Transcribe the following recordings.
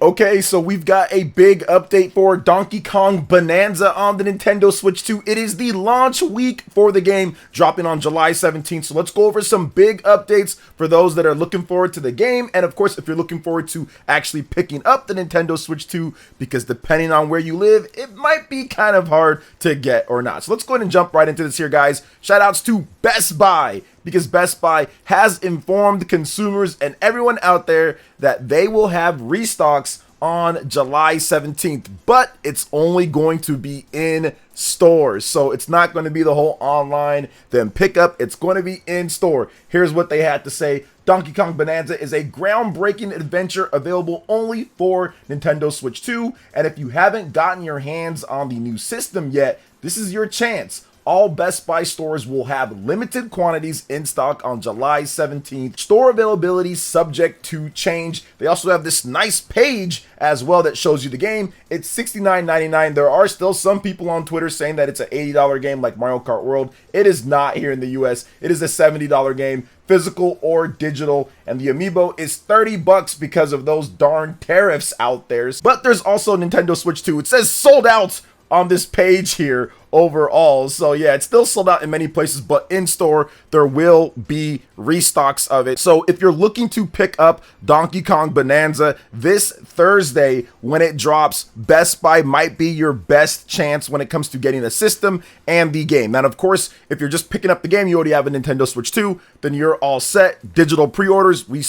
Okay, so we've got a big update for Donkey Kong Bananza on the Nintendo Switch 2. It is the launch week for the game, dropping on July 17th. So let's go over some big updates for those that are looking forward to the game. And of course, if you're looking forward to actually picking up the Nintendo Switch 2, because depending on where you live, it might be kind of hard to get or not. So let's go ahead and jump right into this here, guys. Shout outs to Best Buy, because Best Buy has informed consumers and everyone out there that they will have Restocks on July 17th, but it's only going to be in stores. So it's not going to be the whole online then pickup. It's going to be in store. Here's what they had to say. Donkey Kong Bananza is a groundbreaking adventure available only for Nintendo Switch 2. And if you haven't gotten your hands on the new system yet, this is your chance. All Best Buy stores will have limited quantities in stock on July 17th. Store availability subject to change. They also have this nice page as well that shows you the game. It's $69.99. There are still some people on Twitter saying that it's an $80 game like Mario Kart World. It is not here in the US. It is a $70 game, physical or digital, and the amiibo is $30 because of those darn tariffs out there. But there's also Nintendo Switch 2. It says sold out on this page here overall. So yeah, it's still sold out in many places, but in store there will be restocks of it. So if you're looking to pick up Donkey Kong Bananza this Thursday when it drops, Best Buy might be your best chance when it comes to getting a system and the game. And of course, if you're just picking up the game, you already have a Nintendo Switch 2, then you're all set. Digital pre-orders, we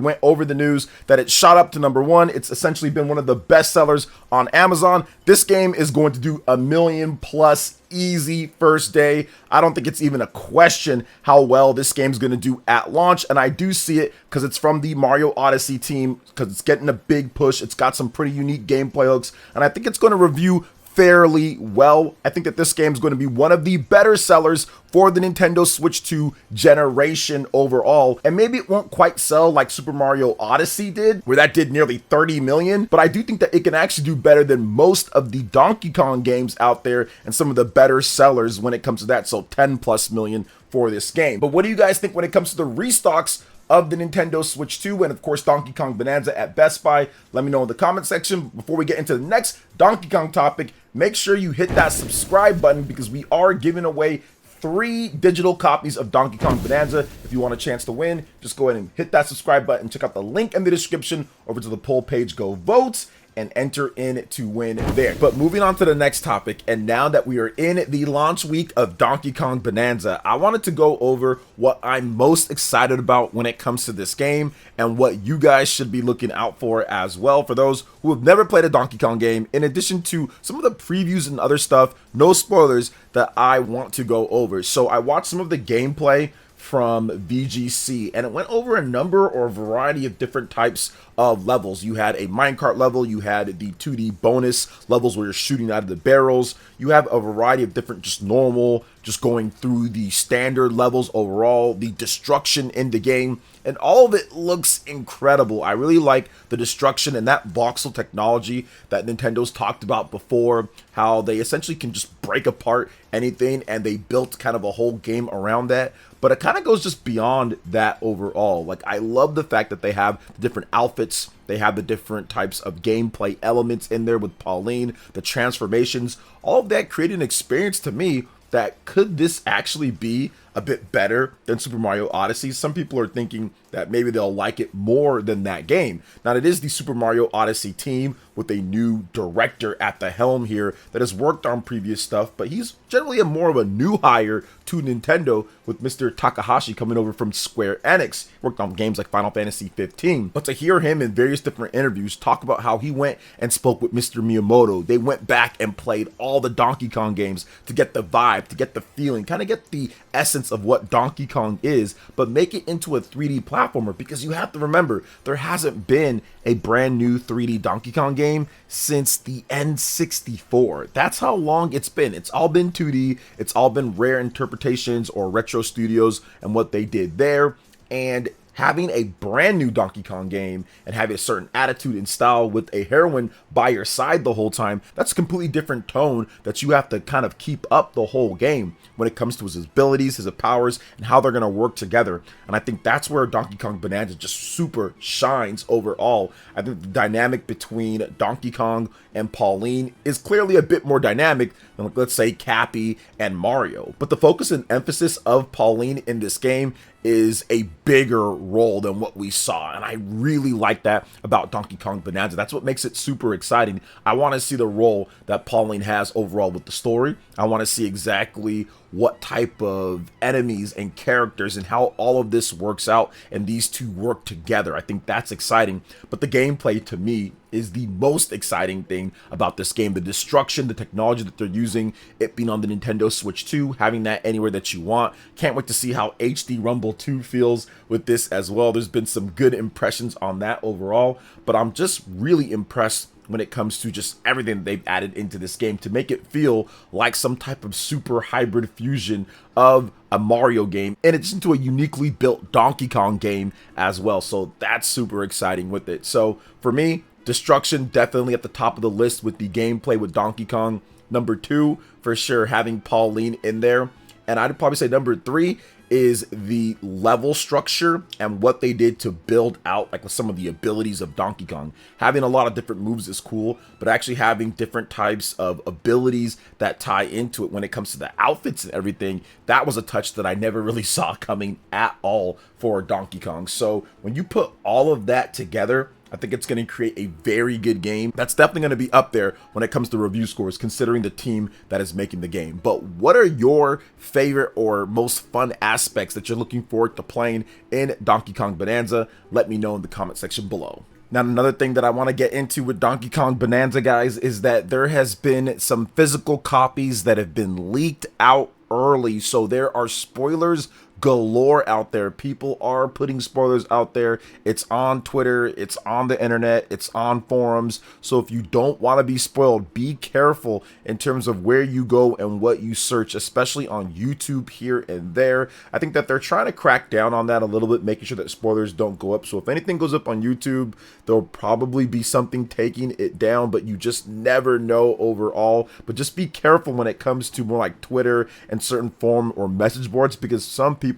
went over the news that it shot up to #1. It's essentially been one of the best sellers on Amazon. This game is going to do 1 million plus easy first day. I don't think it's even a question how well this game's going to do at launch, and I do see it because it's from the Mario Odyssey team, because it's getting a big push. It's got some pretty unique gameplay hooks, and I think it's going to review fairly well. I think that this game is going to be one of the better sellers for the Nintendo Switch 2 generation overall. And maybe it won't quite sell like Super Mario Odyssey did, where that did nearly 30 million, but I do think that it can actually do better than most of the Donkey Kong games out there and some of the better sellers when it comes to that. So 10+ million for this game. But what do you guys think when it comes to the restocks of the Nintendo Switch 2 and of course Donkey Kong Bananza at Best Buy? Let me know in the comment section. Before we get into the next Donkey Kong topic, make sure you hit that subscribe button, because we are giving away 3 digital copies of Donkey Kong Bananza. If you want a chance to win, just go ahead and hit that subscribe button. Check out the link in the description over to the poll page. Go vote and enter in to win there. But moving on to the next topic, and now that we are in the launch week of Donkey Kong Bananza, I wanted to go over what I'm most excited about when it comes to this game and what you guys should be looking out for as well. For those who have never played a Donkey Kong game, in addition to some of the previews and other stuff, no spoilers, that I want to go over. So I watched some of the gameplay from VGC, and it went over a number or a variety of different types of levels. You had a minecart level, you had the 2D bonus levels where you're shooting out of the barrels, you have a variety of different just normal, just going through the standard levels overall, the destruction in the game, and all of it looks incredible. I really like the destruction and that voxel technology that Nintendo's talked about before, how they essentially can just break apart anything, and they built kind of a whole game around that. But it kind of goes just beyond that overall. Like, I love the fact that they have the different outfits, they have the different types of gameplay elements in there with Pauline, the transformations, all of that created an experience to me that could this actually be a bit better than Super Mario Odyssey. Some people are thinking that maybe they'll like it more than that game. Now, it is the Super Mario Odyssey team with a new director at the helm here that has worked on previous stuff, but he's generally more of a new hire to Nintendo, with Mr. Takahashi coming over from Square Enix. Worked on games like Final Fantasy 15. But to hear him in various different interviews talk about how he went and spoke with Mr. Miyamoto, they went back and played all the Donkey Kong games to get the vibe, to get the feeling, kind of get the essence of what Donkey Kong is, but make it into a 3D platformer, because you have to remember, there hasn't been a brand new 3D Donkey Kong game since the N64. That's how long it's been. It's all been 2D, it's all been Rare Interpretations or Retro Studios and what they did there. And having a brand new Donkey Kong game and having a certain attitude and style with a heroine by your side the whole time, that's a completely different tone that you have to kind of keep up the whole game when it comes to his abilities, his powers, and how they're going to work together. And I think that's where Donkey Kong Bananza just super shines overall. I think the dynamic between Donkey Kong and Pauline is clearly a bit more dynamic than, let's say, Cappy and Mario. But the focus and emphasis of Pauline in this game is a bigger role than what we saw, and I really like that about Donkey Kong Bananza. That's what makes it super exciting. I want to see the role that Pauline has overall with the story. I want to see exactly what type of enemies and characters and how all of this works out and these two work together. I think that's exciting, but the gameplay to me is the most exciting thing about this game. The destruction, the technology that they're using, it being on the Nintendo Switch 2, having that anywhere that you want. Can't wait to see how HD Rumble 2 feels with this as well. There's been some good impressions on that overall, but I'm just really impressed when it comes to just everything they've added into this game to make it feel like some type of super hybrid fusion of a Mario game, and it's into a uniquely built Donkey Kong game as well. So that's super exciting with it. So for me, destruction definitely at the top of the list with the gameplay with Donkey Kong. Number 2, for sure, having Pauline in there. And I'd probably say number 3 is the level structure and what they did to build out like some of the abilities of Donkey Kong. Having a lot of different moves is cool, but actually having different types of abilities that tie into it when it comes to the outfits and everything, that was a touch that I never really saw coming at all for Donkey Kong. So when you put all of that together, I think it's going to create a very good game. That's definitely going to be up there when it comes to review scores, considering the team that is making the game. But what are your favorite or most fun aspects that you're looking forward to playing in Donkey Kong Bananza? Let me know in the comment section below. Now, another thing that I want to get into with Donkey Kong Bananza, guys, is that there has been some physical copies that have been leaked out early. So there are spoilers galore out there. People are putting spoilers out there. It's on Twitter, it's on the internet, it's on forums. So if you don't want to be spoiled, be careful in terms of where you go and what you search, especially on YouTube here and there. I think that they're trying to crack down on that a little bit, making sure that spoilers don't go up. So if anything goes up on YouTube, there'll probably be something taking it down, but you just never know overall. But just be careful when it comes to more like Twitter and certain forum or message boards, because some people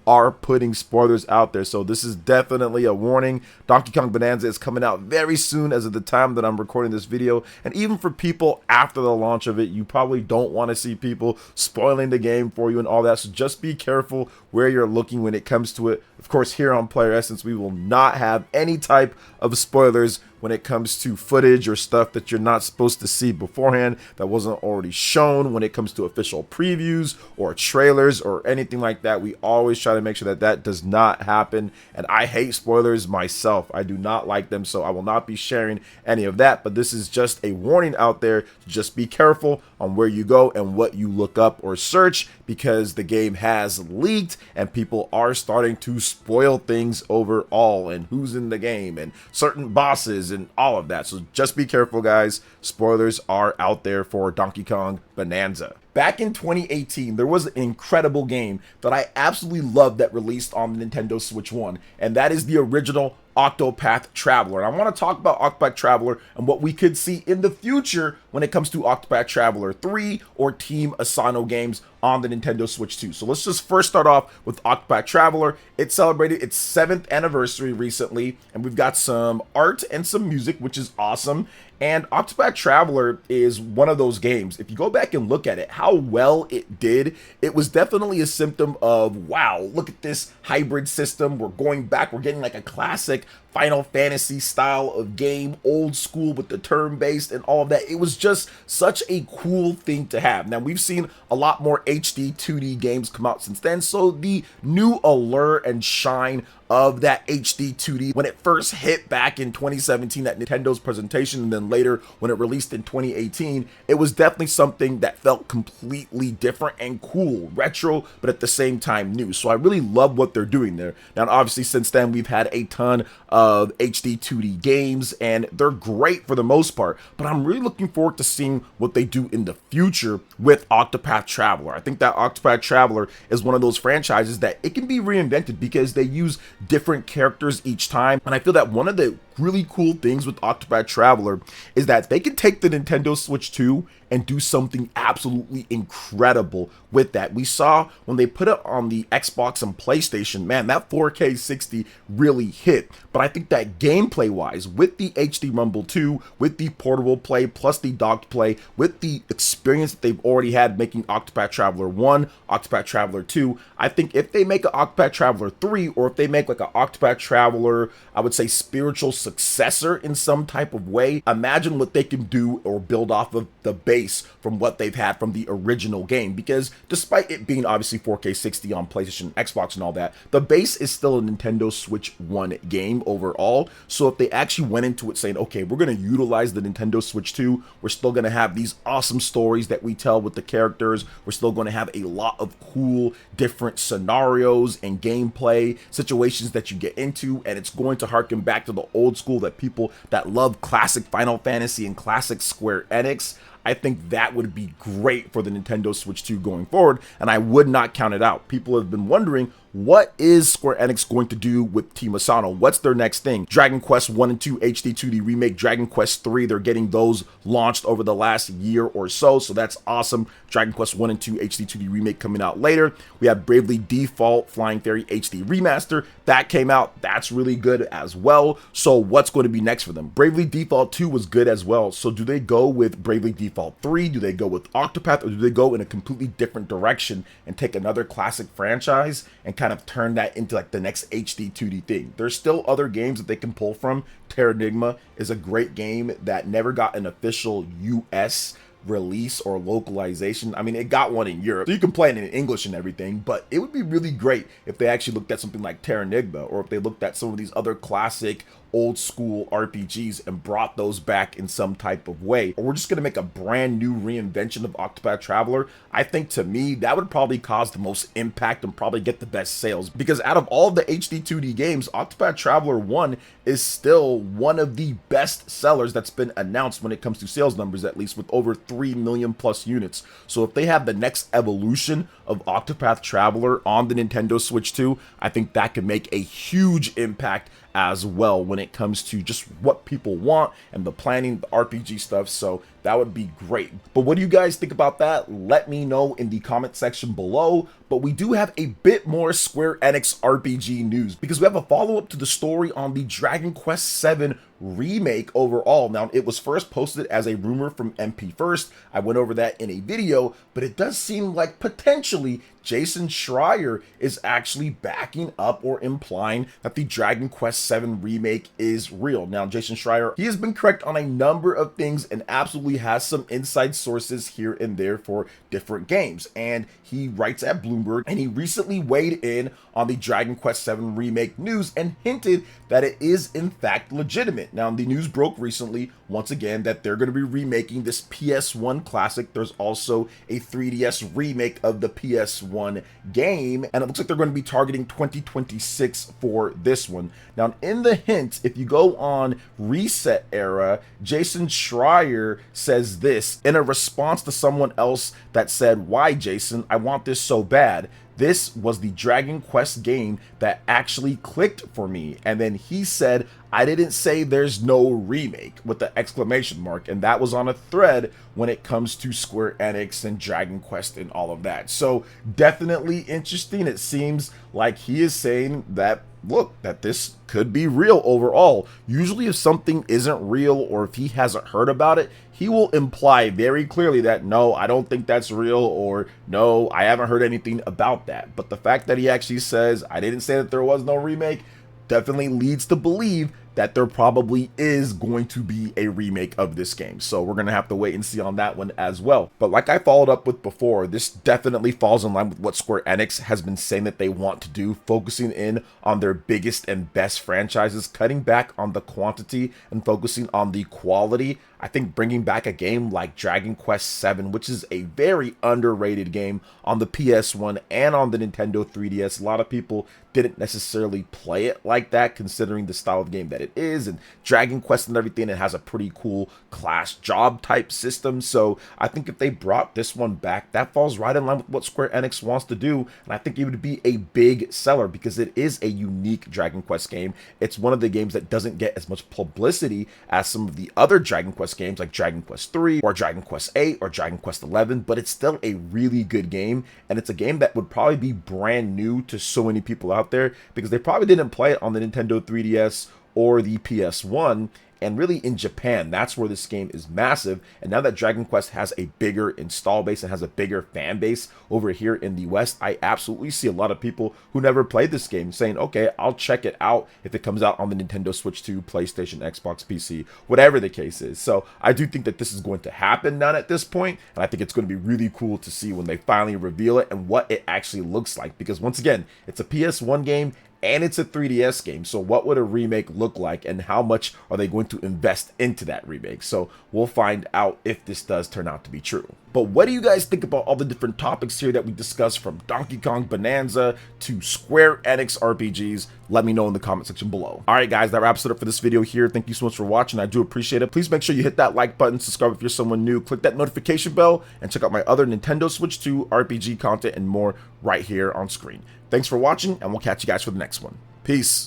are putting spoilers out there. So this is definitely a warning. Donkey Kong Bananza is coming out very soon as of the time that I'm recording this video, and even for people after the launch of it, you probably don't want to see people spoiling the game for you and all that. So just be careful where you're looking when it comes to it. Of course, here on PlayerEssence, we will not have any type of spoilers when it comes to footage or stuff that you're not supposed to see beforehand that wasn't already shown. When it comes to official previews or trailers or anything like that, we always try to make sure that that does not happen. And I hate spoilers myself. I do not like them, so I will not be sharing any of that. But this is just a warning out there to just be careful on where you go and what you look up or search, because the game has leaked and people are starting to spoil things overall, and who's in the game and certain bosses and all of that. So just be careful, guys. Spoilers are out there for Donkey Kong Bananza. Back in 2018, there was an incredible game that I absolutely loved that released on the Nintendo Switch 1, and that is the original Octopath Traveler. And I want to talk about Octopath Traveler and what we could see in the future when it comes to Octopath Traveler 3 or Team Asano games on the Nintendo Switch 2. So let's just first start off with Octopath Traveler. It celebrated its 7th anniversary recently, and we've got some art and some music, which is awesome. And Octopath Traveler is one of those games, if you go back and look at it, how well it did, it was definitely a symptom of, wow, look at this hybrid system. We're going back, we're getting like a classic Final Fantasy style of game, old school with the turn-based and all of that. It was just such a cool thing to have. Now, we've seen a lot more HD 2D games come out since then, so the new allure and shine of that HD 2D when it first hit back in 2017 at Nintendo's presentation, and then later when it released in 2018, it was definitely something that felt completely different and cool, retro, but at the same time new. So I really love what they're doing there. Now, obviously, since then, we've had a ton of of HD 2D games, and they're great for the most part, but I'm really looking forward to seeing what they do in the future with Octopath Traveler. I think that Octopath Traveler is one of those franchises that it can be reinvented because they use different characters each time, and I feel that one of the really cool things with Octopath Traveler is that they can take the Nintendo Switch 2 and do something absolutely incredible with that. We saw when they put it on the Xbox and PlayStation, man, that 4K 60 really hit. But I think that gameplay wise, with the HD Rumble 2, with the portable play, plus the docked play, with the experience that they've already had making Octopath Traveler 1, Octopath Traveler 2, I think if they make an Octopath Traveler 3, or if they make like an Octopath Traveler, I would say spiritual successor in some type of way, imagine what they can do or build off of the base from what they've had from the original game. Because despite it being obviously 4K 60 on PlayStation, Xbox and all that, the base is still a Nintendo Switch 1 game overall. So if they actually went into it saying, okay, we're going to utilize the Nintendo Switch 2, we're still going to have these awesome stories that we tell with the characters, we're still going to have a lot of cool different scenarios and gameplay situations that you get into, and it's going to harken back to the old school that people that love classic Final Fantasy and classic Square Enix. I think that would be great for the Nintendo Switch 2 going forward, and I would not count it out. People have been wondering, what is Square Enix going to do with Team Asano? What's their next thing? Dragon Quest 1 and 2 HD 2D Remake, Dragon Quest 3, they're getting those launched over the last year or so that's awesome. Dragon Quest 1 and 2 HD 2D Remake coming out later. We have Bravely Default Flying Fairy HD Remaster. That came out. That's really good as well. So what's going to be next for them? Bravely Default 2 was good as well. So do they go with Bravely Default 3? Do they go with Octopath? Or do they go in a completely different direction and take another classic franchise and kind of turn that into like the next HD 2D thing? There's still other games that they can pull from. Terranigma is a great game that never got an official US release or localization. I mean, it got one in Europe, so you can play it in English and everything, but it would be really great if they actually looked at something like Terranigma, or if they looked at some of these other classic old school RPGs and brought those back in some type of way. Or we're just going to make a brand new reinvention of Octopath Traveler. I think, to me, that would probably cause the most impact and probably get the best sales, because out of all of the HD 2D games, Octopath Traveler 1 is still one of the best sellers that's been announced when it comes to sales numbers, at least, with over 3 million plus units. So if they have the next evolution of Octopath Traveler on the Nintendo Switch 2, I think that could make a huge impact as well when it comes to just what people want and the planning, the RPG stuff. So that would be great. But what do you guys think about that? Let me know in the comment section below. But we do have a bit more Square Enix RPG news, because we have a follow-up to the story on the Dragon Quest VII remake overall. Now, it was first posted as a rumor from MP First. I went over that in a video, but it does seem like potentially Jason Schreier is actually backing up or implying that the Dragon Quest VII remake is real. Now, Jason Schreier, he has been correct on a number of things and absolutely has some inside sources here and there for different games. And he writes at Bloomberg, and he recently weighed in on the Dragon Quest VII remake news and hinted that it is in fact legitimate. Now, the news broke recently, once again, that they're going to be remaking this PS1 classic. There's also a 3DS remake of the PS1 game, and it looks like they're going to be targeting 2026 for this one. Now, in the hint, if you go on Reset Era, Jason Schreier says this in a response to someone else that said, "Why, Jason? I want this so bad. This was the Dragon Quest game that actually clicked for me." And then he said, "I didn't say there's no remake," with the exclamation mark. And that was on a thread when it comes to Square Enix and Dragon Quest and all of that. So definitely interesting. It seems like he is saying that, look, that this could be real overall. Usually if something isn't real, or if he hasn't heard about it, he will imply very clearly that, no, I don't think that's real, or no, I haven't heard anything about that. But the fact that he actually says, I didn't say that there was no remake, definitely leads to believe that there probably is going to be a remake of this game. So we're going to have to wait and see on that one as well. But like I followed up with before, this definitely falls in line with what Square Enix has been saying that they want to do, focusing in on their biggest and best franchises, cutting back on the quantity and focusing on the quality. I think bringing back a game like Dragon Quest VII, which is a very underrated game on the PS1 and on the Nintendo 3DS. A lot of people didn't necessarily play it like that, considering the style of game that it is, and Dragon Quest and everything. It has a pretty cool class job type system. So I think if they brought this one back, that falls right in line with what Square Enix wants to do, and I think it would be a big seller because it is a unique Dragon Quest game. It's one of the games that doesn't get as much publicity as some of the other Dragon Quest games like Dragon Quest 3 or Dragon Quest 8 or Dragon Quest 11, but it's still a really good game, and it's a game that would probably be brand new to so many people out there because they probably didn't play it on the Nintendo 3DS or the PS1. And really in Japan, that's where this game is massive. And now that Dragon Quest has a bigger install base and has a bigger fan base over here in the West, I absolutely see a lot of people who never played this game saying, okay, I'll check it out if it comes out on the Nintendo Switch 2, PlayStation, Xbox, PC, whatever the case is. So I do think that this is going to happen now at this point, and I think it's going to be really cool to see when they finally reveal it and what it actually looks like. Because once again, it's a PS1 game, and it's a 3DS game, so what would a remake look like, and how much are they going to invest into that remake? So we'll find out if this does turn out to be true. But what do you guys think about all the different topics here that we discussed, from Donkey Kong Bananza to Square Enix RPGs? Let me know in the comment section below. Alright guys, that wraps it up for this video here. Thank you so much for watching. I do appreciate it. Please make sure you hit that like button, subscribe if you're someone new, click that notification bell, and check out my other Nintendo Switch 2 RPG content and more right here on screen. Thanks for watching, and we'll catch you guys for the next one. Peace.